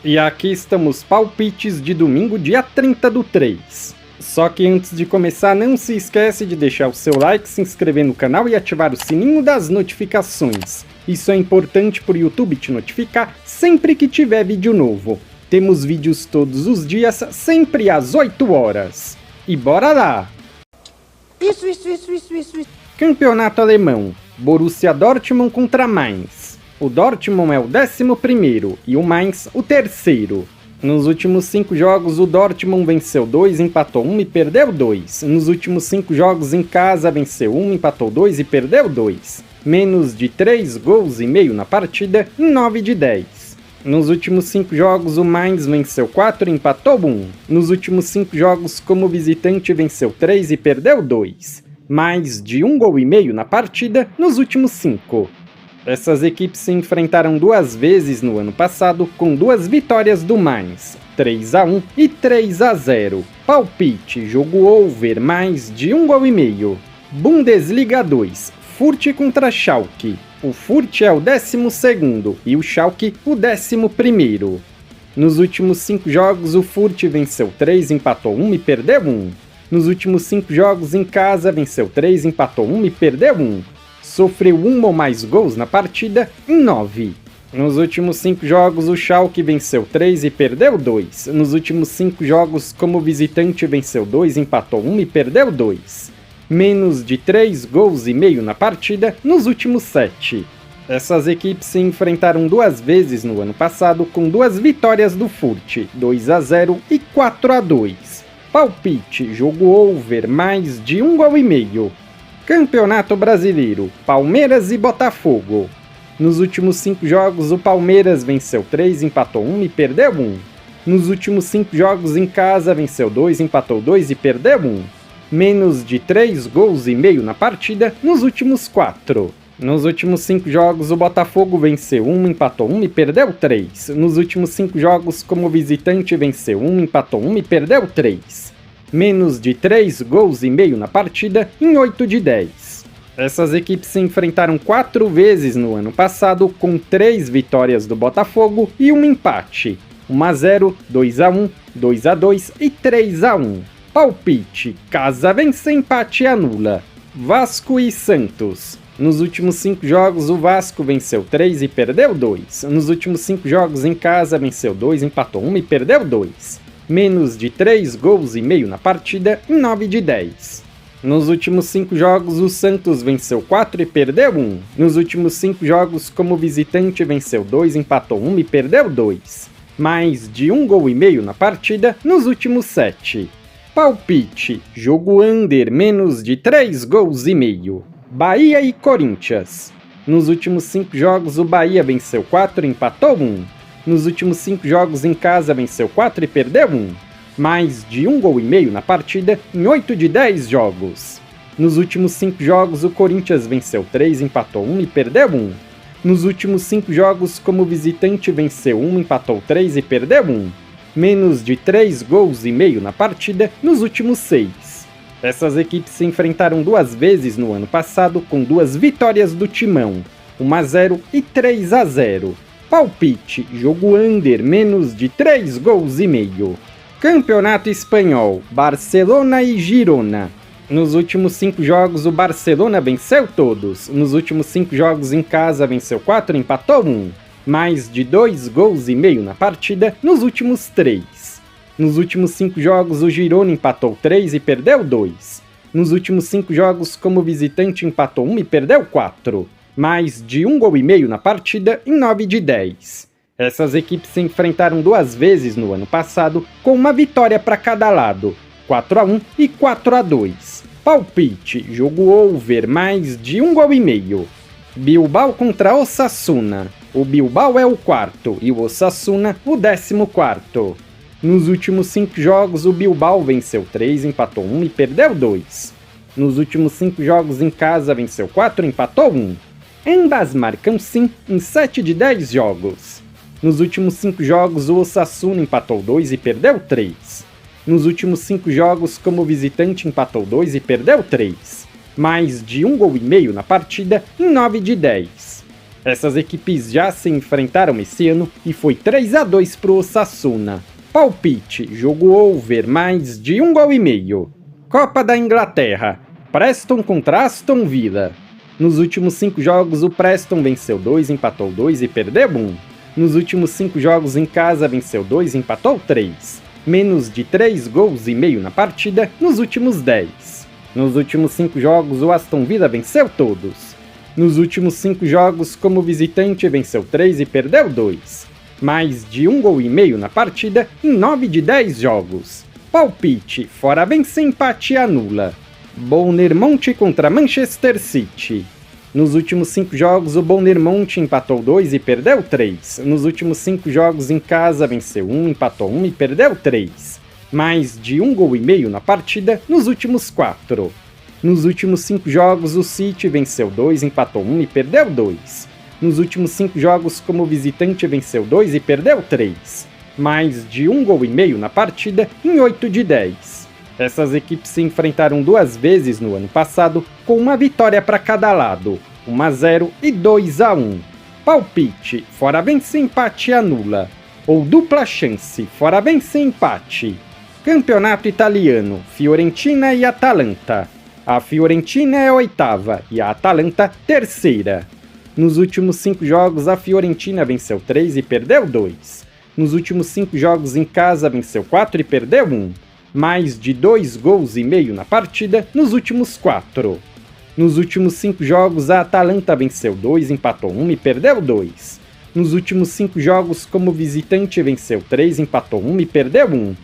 E aqui estamos, palpites de domingo, dia 30/3. Só que antes de começar, não se esquece de deixar o seu like, se inscrever no canal e ativar o sininho das notificações. Isso é importante para o YouTube te notificar sempre que tiver vídeo novo. Temos vídeos todos os dias, sempre às 8 horas. E bora lá! Isso. Campeonato alemão. Borussia Dortmund contra Mainz. O Dortmund é o 11º e o Mainz o 3º. Nos últimos 5 jogos, o Dortmund venceu 2, empatou 1 e perdeu 2. Nos últimos 5 jogos em casa, venceu 1, empatou 2 e perdeu 2. Menos de 3 gols e meio na partida em 9 de 10. Nos últimos 5 jogos, o Mainz venceu 4 e empatou 1. Nos últimos 5 jogos, como visitante, venceu 3 e perdeu 2. Mais de 1 gol e meio na partida nos últimos 5. Essas equipes se enfrentaram 2 vezes no ano passado, com 2 vitórias do Mainz, 3-1 e 3-0. Palpite, jogo over, mais de 1 gol e meio. Bundesliga 2, Furt contra Schalke. O Furt é o 12º e o Schalke o 11º. Nos últimos 5 jogos, o Furt venceu 3, empatou 1 e perdeu 1. Nos últimos 5 jogos em casa, venceu 3, empatou 1 e perdeu 1. Sofreu 1 ou mais gols na partida em 9. Nos últimos 5 jogos, o Schalke venceu 3 e perdeu 2. Nos últimos 5 jogos, como visitante, venceu 2, empatou 1 e perdeu 2. Menos de 3 gols e meio na partida nos últimos 7. Essas equipes se enfrentaram 2 vezes no ano passado, com 2 vitórias do Furt, 2-0 e 4-2. Palpite, jogo over, mais de 1 gol e meio. Campeonato Brasileiro, Palmeiras e Botafogo. Nos últimos 5 jogos, o Palmeiras venceu 3, empatou 1 e perdeu 1. Nos últimos 5 jogos em casa, venceu 2, empatou 2 e perdeu 1. Menos de 3 gols e meio na partida nos últimos 4. Nos últimos 5 jogos, o Botafogo venceu 1, empatou 1 e perdeu 3. Nos últimos 5 jogos, como visitante, venceu 1, empatou 1 e perdeu 3. Menos de 3 gols e meio na partida em 8 de 10. Essas equipes se enfrentaram 4 vezes no ano passado, com 3 vitórias do Botafogo e um empate. 1-0, 2-1, 2-2 e 3-1. Palpite, casa vence, empate anula. Vasco e Santos. Nos últimos 5 jogos, o Vasco venceu 3 e perdeu 2. Nos últimos 5 jogos em casa, venceu 2, empatou 1 e perdeu 2. Menos de 3 gols e meio na partida em 9 de 10. Nos últimos 5 jogos, o Santos venceu 4 e perdeu 1. Nos últimos 5 jogos, como visitante, venceu 2, empatou 1 e perdeu 2. Mais de 1 gol e meio na partida nos últimos 7. Palpite, jogo under, menos de 3 gols e meio. Bahia e Corinthians. Nos últimos 5 jogos, o Bahia venceu 4 e empatou 1. Nos últimos 5 jogos em casa, venceu 4 e perdeu 1. Mais de 1 gol e meio na partida em 8 de 10 jogos. Nos últimos 5 jogos, o Corinthians venceu 3, empatou 1 e perdeu 1. Nos últimos 5 jogos, como visitante, venceu 1, empatou 3 e perdeu 1. Menos de 3 gols e meio na partida nos últimos 6. Essas equipes se enfrentaram 2 vezes no ano passado, com 2 vitórias do Timão, 1-0 e 3-0. Palpite, jogo under, menos de 3 gols e meio. Campeonato Espanhol, Barcelona e Girona. Nos últimos 5 jogos, o Barcelona venceu todos. Nos últimos 5 jogos em casa, venceu 4 e empatou 1. Mais de 2 gols e meio na partida nos últimos 3. Nos últimos 5 jogos, o Girona empatou 3 e perdeu 2. Nos últimos 5 jogos, como visitante, empatou 1 e perdeu 4. Mais de 1 gol e meio na partida em 9 de 10. Essas equipes se enfrentaram 2 vezes no ano passado, com uma vitória para cada lado, 4-1 e 4-2. Palpite, jogo over, mais de 1 gol e meio. Bilbao contra Osasuna. O Bilbao é o 4º e o Osasuna o 14º. Nos últimos 5 jogos, o Bilbao venceu 3, empatou 1 e perdeu 2. Nos últimos 5 jogos em casa, venceu 4 e empatou 1. Ambas marcam sim em 7 de 10 jogos. Nos últimos 5 jogos, o Osasuna empatou 2 e perdeu 3. Nos últimos 5 jogos, como visitante, empatou 2 e perdeu 3. Mais de 1 gol e meio na partida em 9 de 10. Essas equipes já se enfrentaram esse ano e foi 3-2 pro Osasuna. Palpite, jogo over, mais de 1,5 gols. Copa da Inglaterra, Preston contra Aston Villa. Nos últimos 5 jogos o Preston venceu 2, empatou 2 e perdeu 1. Nos últimos 5 jogos em casa venceu 2 e empatou 3. Menos de 3,5 gols na partida nos últimos 10. Nos últimos 5 jogos o Aston Villa venceu todos. Nos últimos 5 jogos como visitante venceu 3 e perdeu 2. Mais de 1,5 gols na partida em 9 de 10 jogos. Palpite, fora vence, empate e anula. Bournemouth contra Manchester City. Nos últimos 5 jogos o Bournemouth empatou 2 e perdeu 3. Nos últimos 5 jogos em casa venceu 1, empatou 1 e perdeu 3. Mais de 1,5 gols na partida nos últimos 4. Nos últimos 5 jogos o City venceu 2, empatou 1 e perdeu 2. Nos últimos 5 jogos como visitante venceu 2 e perdeu 3. Mais de 1,5 gols na partida em 8 de 10. Essas equipes se enfrentaram 2 vezes no ano passado, com uma vitória para cada lado, 1-0 e 2-1. Palpite, fora vence, empate e anula. Ou dupla chance, fora vence, empate. Campeonato italiano, Fiorentina e Atalanta. A Fiorentina é a 8ª e a Atalanta 3ª. Nos últimos 5 jogos a Fiorentina venceu 3 e perdeu 2. Nos últimos 5 jogos em casa venceu 4 e perdeu 1. Mais de 2,5 gols na partida nos últimos 4. Nos últimos 5 jogos a Atalanta venceu 2, empatou 1 e perdeu 2. Nos últimos 5 jogos como visitante venceu 3, empatou 1 e perdeu 1.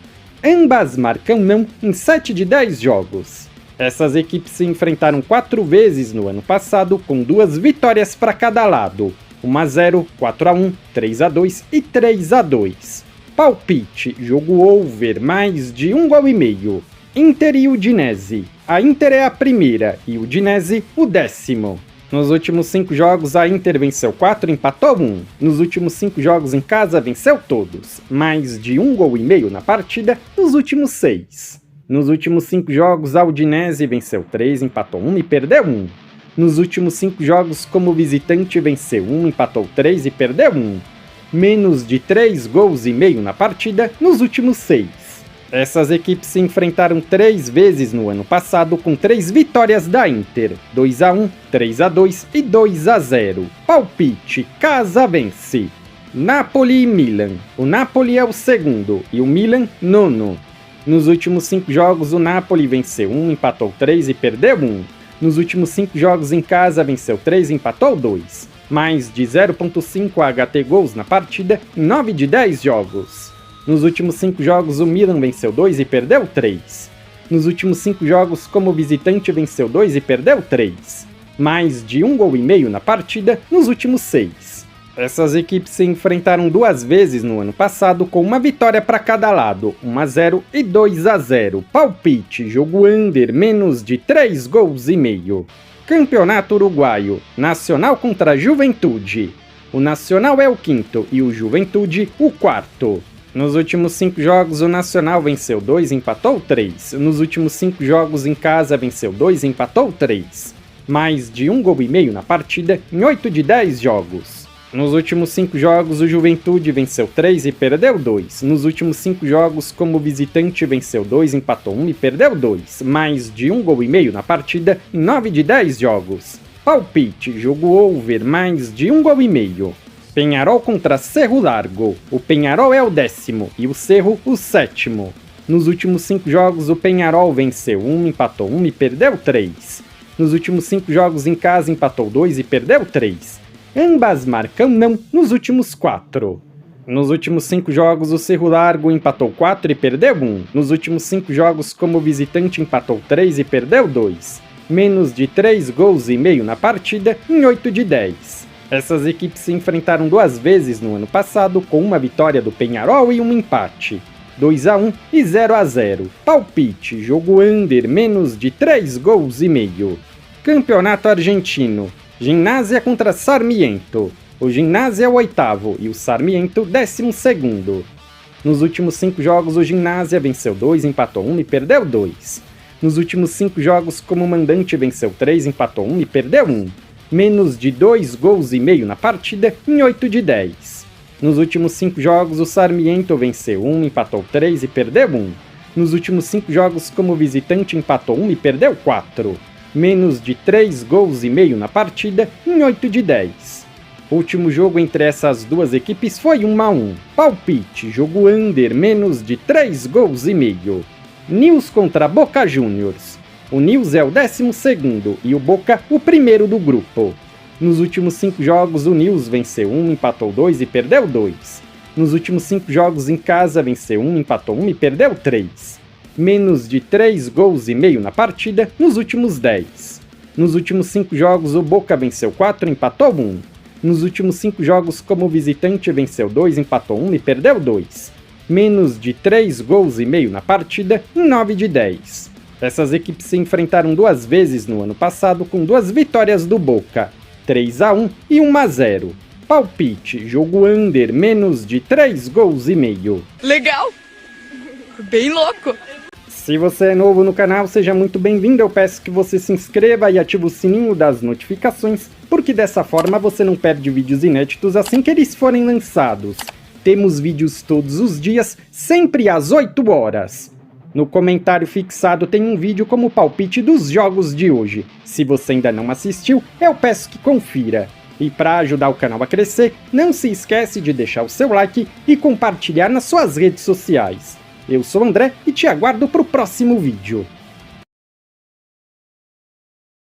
Ambas marcam não em 7 de 10 jogos. Essas equipes se enfrentaram 4 vezes no ano passado, com 2 vitórias para cada lado, 1-0, 4-1, 3-2 e 3-2. Palpite, jogo over, mais de 1,5 gols. Inter e Udinese. A Inter é a primeira e o Udinese o 10º. Nos últimos 5 jogos a Inter venceu 4 e empatou 1. Nos últimos 5 jogos em casa venceu todos. Mais de 1,5 gols na partida nos últimos 6. Nos últimos 5 jogos a Udinese venceu 3, empatou 1 e perdeu 1. Nos últimos 5 jogos como visitante venceu 1, empatou 3 e perdeu 1. Menos de 3,5 gols na partida nos últimos 6. Essas equipes se enfrentaram 3 vezes no ano passado, com 3 vitórias da Inter, 2-1, 3-2 e 2-0. Palpite, casa vence. Napoli e Milan. O Napoli é o 2º e o Milan 9º. Nos últimos 5 jogos o Napoli venceu 1, empatou 3 e perdeu 1. Nos últimos 5 jogos em casa venceu 3 e empatou 2. Mais de 0,5 HT gols na partida em 9 de 10 jogos. Nos últimos 5 jogos o Milan venceu 2 e perdeu 3. Nos últimos 5 jogos como visitante venceu 2 e perdeu 3. Mais de 1,5 gols na partida nos últimos 6. Essas equipes se enfrentaram 2 vezes no ano passado, com uma vitória para cada lado, 1-0 e 2-0. Palpite, jogo under, menos de 3,5 gols. Campeonato Uruguaio, Nacional contra Juventude. O Nacional é o 5º e o Juventude o 4º. Nos últimos 5 jogos o Nacional venceu 2 e empatou 3. Nos últimos 5 jogos em casa venceu 2 e empatou 3. Mais de 1,5 gols na partida em 8 de 10 jogos. Nos últimos 5 jogos o Juventude venceu 3 e perdeu 2. Nos últimos 5 jogos como visitante venceu 2, empatou 1 e perdeu 2. Mais de 1,5 gols na partida em 9 de 10 jogos. Palpite, jogo over, mais de 1,5 gols. Peñarol contra Cerro Largo. O Peñarol é o 10º e o Cerro o 7º. Nos últimos 5 jogos o Peñarol venceu 1, empatou 1 e perdeu 3. Nos últimos 5 jogos em casa empatou 2 e perdeu 3. Ambas marcam não nos últimos 4. Nos últimos 5 jogos o Cerro Largo empatou 4 e perdeu 1. Nos últimos 5 jogos como visitante empatou 3 e perdeu 2. Menos de 3,5 gols na partida em 8 de 10. Essas equipes se enfrentaram 2 vezes no ano passado, com uma vitória do Peñarol e um empate, 2-1 e 0-0. Palpite, jogo under, menos de 3,5 gols. Campeonato Argentino, Gimnasia contra Sarmiento. O Gimnasia é o 8º e o Sarmiento 12º. Nos últimos 5 jogos o Gimnasia venceu 2, empatou 1 e perdeu 2. Nos últimos 5 jogos como mandante venceu 3, empatou 1 e perdeu 1. menos de 2 gols e meio na partida em 8 de 10. Nos últimos 5 jogos, o Sarmiento venceu 1, empatou 3 e perdeu 1. Nos últimos 5 jogos como visitante, empatou 1 e perdeu 4. Menos de 3 gols e meio na partida em 8 de 10. O último jogo entre essas duas equipes foi 1-1. Palpite, jogo under, menos de 3 gols e meio. News contra Boca Juniors. O News é o 12º e o Boca o primeiro do grupo. Nos últimos 5 jogos, o News venceu 1, empatou 2 e perdeu 2. Nos últimos 5 jogos em casa, venceu 1, empatou 1 e perdeu 3. Menos de 3 gols e meio na partida nos últimos 10. Nos últimos 5 jogos, o Boca venceu 4, empatou 1. Nos últimos 5 jogos como visitante, venceu 2, empatou 1 e perdeu 2. Menos de 3 gols e meio na partida em 9 de 10. Essas equipes se enfrentaram 2 vezes no ano passado com 2 vitórias do Boca, 3-1 e 1-0. Palpite, jogo under, menos de 3 gols e meio. Legal! Bem louco! Se você é novo no canal, seja muito bem-vindo. Eu peço que você se inscreva e ative o sininho das notificações, porque dessa forma você não perde vídeos inéditos assim que eles forem lançados. Temos vídeos todos os dias, sempre às 8 horas. No comentário fixado tem um vídeo como palpite dos jogos de hoje. Se você ainda não assistiu, eu peço que confira. E para ajudar o canal a crescer, não se esquece de deixar o seu like e compartilhar nas suas redes sociais. Eu sou o André e te aguardo para o próximo vídeo.